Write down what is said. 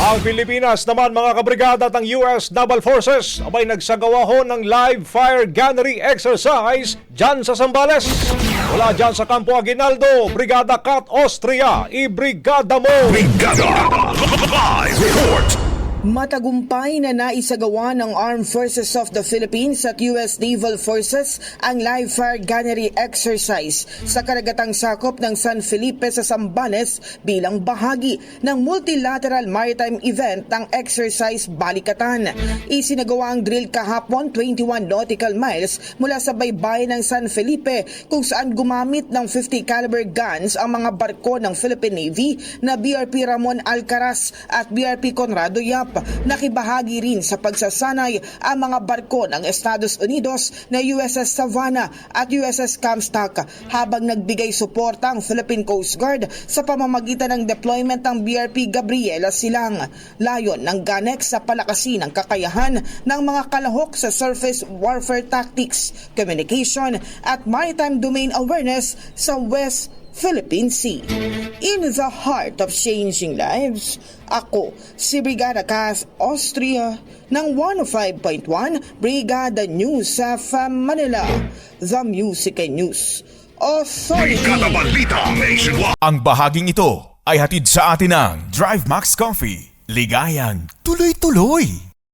Ang Pilipinas naman mga kabrigada at ang US Naval Forces abay nagsagawa ho ng live fire gunnery exercise dyan sa Zambales. Wala dyan sa Campo Aguinaldo, Brigada Cat Austria, i-brigada mo! Brigada Live Report. Matagumpay na naisagawa ng Armed Forces of the Philippines at US Naval Forces ang live fire gunnery exercise sa karagatang sakop ng San Felipe sa Zambales bilang bahagi ng multilateral maritime event ng exercise Balikatan. Isinagawa ang drill kahapon 21 nautical miles mula sa baybayin ng San Felipe kung saan gumamit ng 50 caliber guns ang mga barko ng Philippine Navy na BRP Ramon Alcaraz at BRP Conrado Yap. Nakibahagi rin sa pagsasanay ang mga barko ng Estados Unidos na USS Savannah at USS Comstock habang nagbigay suporta ang Philippine Coast Guard sa pamamagitan ng deployment ng BRP Gabriela Silang. Layon ng GANEX sa palakasin ang kakayahan ng mga kalahok sa surface warfare tactics, communication at maritime domain awareness sa West Philippine Sea. In the heart of changing lives, ako si Brigada Cat Austria ng 105.1 Brigada News sa Manila, The Music and News Authority. Brigada Balita Nationwide. Ang bahaging ito ay hatid sa atin ng Drive Max Coffee. Ligayang tuloy-tuloy.